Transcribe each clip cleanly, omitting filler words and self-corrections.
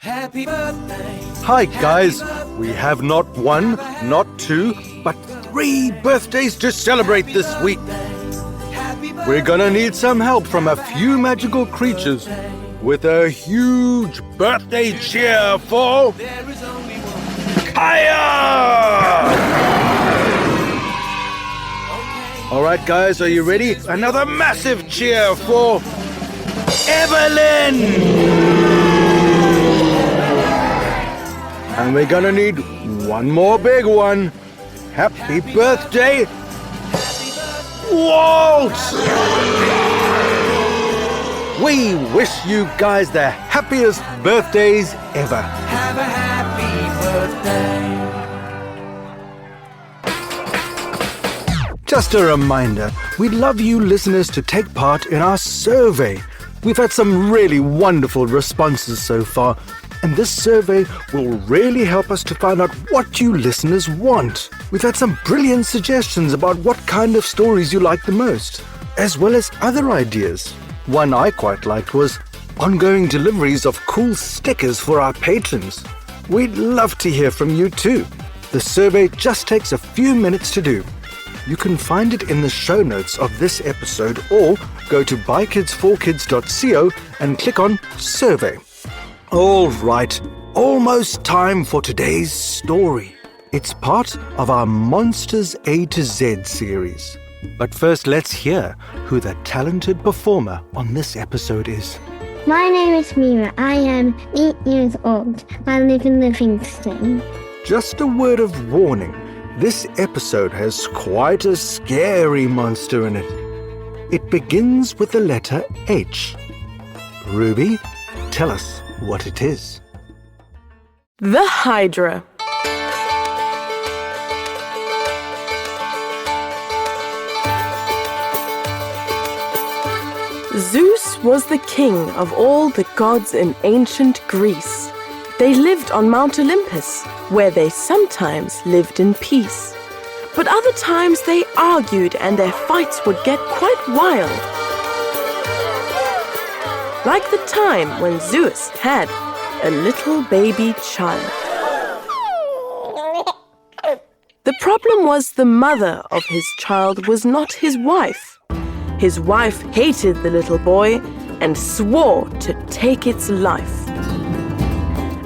Happy birthday. Hi guys, we have not one, not two, but 3 birthdays to celebrate this week. We're gonna need some help from a few magical creatures with a huge birthday cheer for Kaya! Alright guys, are you ready? Another massive cheer for Evelyn! And we're gonna need one more big one. Happy birthday, Walt! We wish you guys the happiest birthdays ever. Have a happy birthday. Just a reminder, we'd love you listeners to take part in our survey. We've had some really wonderful responses so far, and this survey will really help us to find out what you listeners want. We've had some brilliant suggestions about what kind of stories you like the most, as well as other ideas. One I quite liked was ongoing deliveries of cool stickers for our patrons. We'd love to hear from you too. The survey just takes a few minutes to do. You can find it in the show notes of this episode or go to bykids4kids.co and click on Survey. All right, almost time for today's story. It's part of our Monsters A to Z series. But first, let's hear who the talented performer on this episode is. My name is Mira. I am 8 years old. I live in Livingston. Just a word of warning, this episode has quite a scary monster in it. It begins with the letter H. Ruby, tell us what it is. The Hydra. Zeus was the king of all the gods in ancient Greece. They lived on Mount Olympus, where they sometimes lived in peace. But other times they argued and their fights would get quite wild. Like the time when Zeus had a little baby child. The problem was the mother of his child was not his wife. His wife hated the little boy and swore to take its life.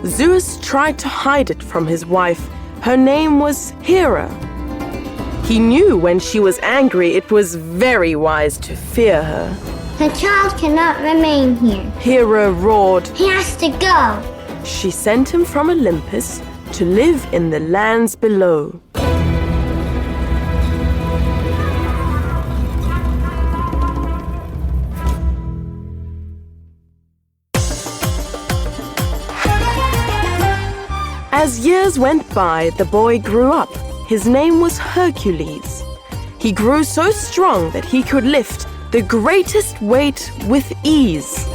Zeus tried to hide it from his wife. Her name was Hera. He knew when she was angry it was very wise to fear her. The child cannot remain here. Hera roared. He has to go. She sent him from Olympus to live in the lands below. As years went by, the boy grew up. His name was Hercules. He grew so strong that he could lift the greatest weight with ease.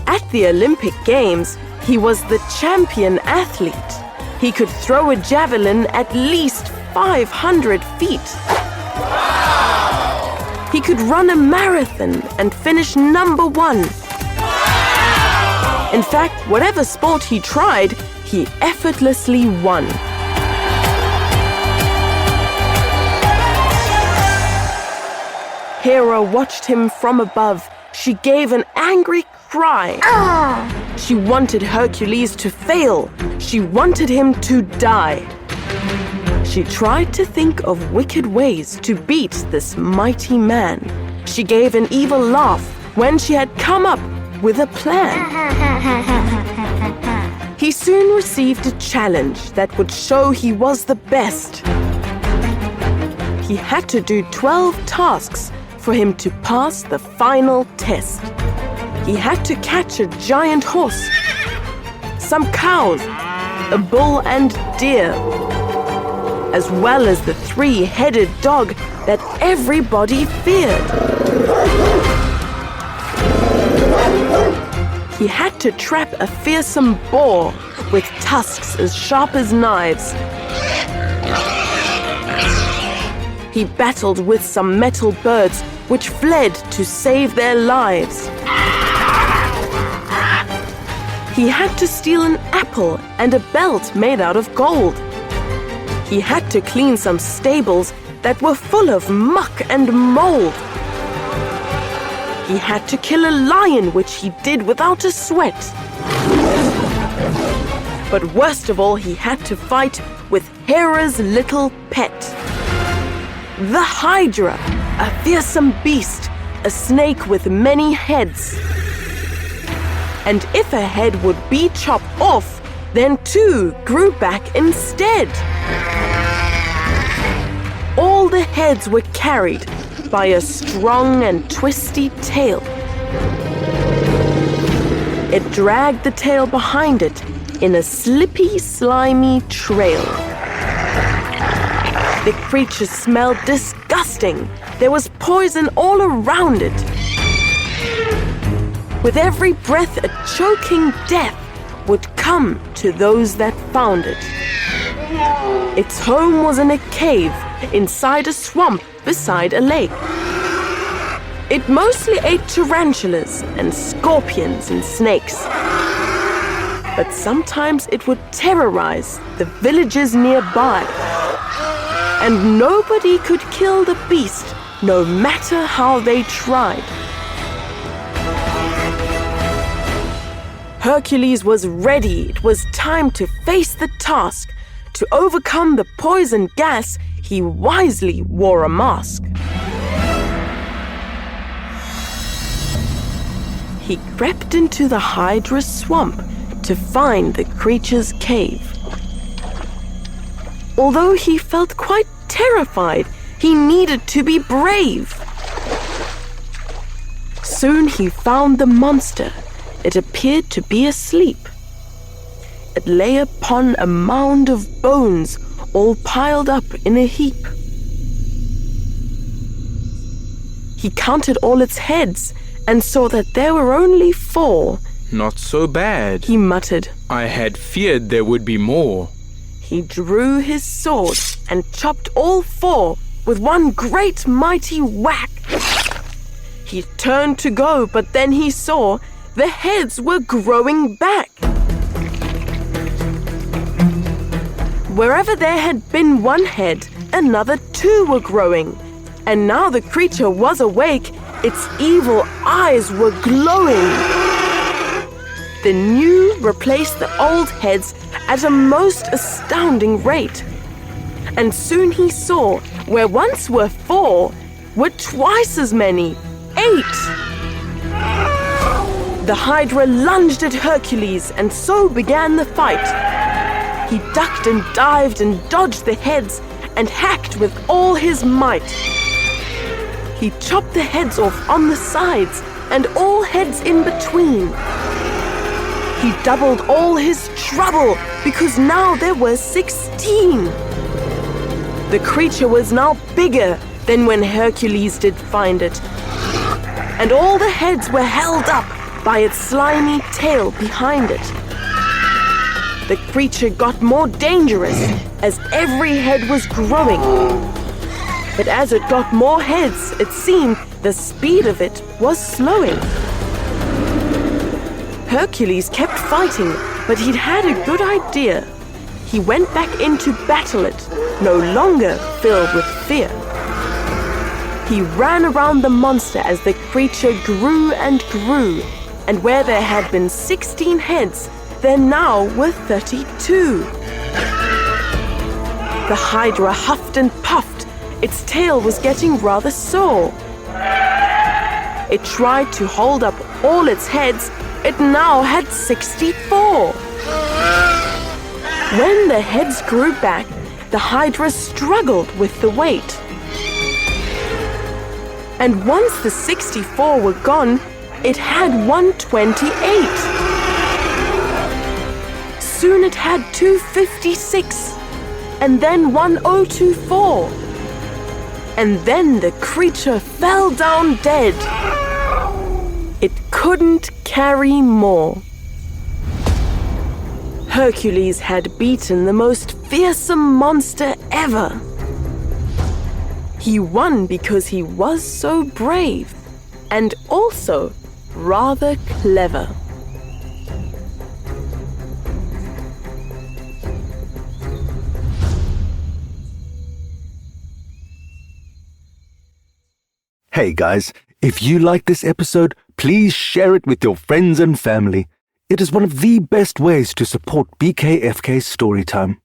At the Olympic Games, he was the champion athlete. He could throw a javelin at least 500 feet. He could run a marathon and finish number 1. In fact, whatever sport he tried, he effortlessly won. Hera watched him from above. She gave an angry cry. She wanted Hercules to fail. She wanted him to die. She tried to think of wicked ways to beat this mighty man. She gave an evil laugh when she had come up with a plan. He soon received a challenge that would show he was the best. He had to do 12 tasks for him to pass the final test. He had to catch a giant horse, some cows, a bull and deer, as well as the 3-headed dog that everybody feared. He had to trap a fearsome boar with tusks as sharp as knives. He battled with some metal birds which fled to save their lives. He had to steal an apple and a belt made out of gold. He had to clean some stables that were full of muck and mold. He had to kill a lion, which he did without a sweat. But worst of all, he had to fight with Hera's little pet, the Hydra, a fearsome beast, a snake with many heads. And if a head would be chopped off, then 2 grew back instead. All the heads were carried by a strong and twisty tail. It dragged the tail behind it in a slippy, slimy trail. The creature smelled disgusting. There was poison all around it. With every breath, a choking death would come to those that found it. Its home was in a cave inside a swamp beside a lake. It mostly ate tarantulas and scorpions and snakes. But sometimes it would terrorize the villages nearby. And nobody could kill the beast, no matter how they tried. Hercules was ready. It was time to face the task. To overcome the poison gas, he wisely wore a mask. He crept into the Hydra swamp to find the creature's cave. Although he felt quite terrified, he needed to be brave. Soon he found the monster. It appeared to be asleep. It lay upon a mound of bones, all piled up in a heap. He counted all its heads and saw that there were only 4. Not so bad. He muttered. I had feared there would be more. He drew his sword and chopped all 4 with one great mighty whack. He turned to go, but then he saw the heads were growing back. Wherever there had been 1 head, another 2 were growing. And now the creature was awake. Its evil eyes were glowing. The new replaced the old heads at a most astounding rate. And soon he saw where once were 4 were twice as many, 8. The Hydra lunged at Hercules, and so began the fight. He ducked and dived and dodged the heads and hacked with all his might. He chopped the heads off on the sides and all heads in between. He doubled all his trouble because now there were 16. The creature was now bigger than when Hercules did find it. And all the heads were held up by its slimy tail behind it. The creature got more dangerous as every head was growing. But as it got more heads, it seemed the speed of it was slowing. Hercules kept fighting, but he'd had a good idea. He went back in to battle it, no longer filled with fear. He ran around the monster as the creature grew and grew, and where there had been 16 heads, there now were 32. The Hydra huffed and puffed. Its tail was getting rather sore. It tried to hold up all its heads. It now had 64. When the heads grew back, the Hydra struggled with the weight. And once the 64 were gone, it had 128. Soon it had 256, and then 1024. And then the creature fell down dead. It couldn't carry more. Hercules had beaten the most fearsome monster ever. He won because he was so brave and also rather clever. Hey guys, if you like this episode, please share it with your friends and family. It is one of the best ways to support BKFK Storytime.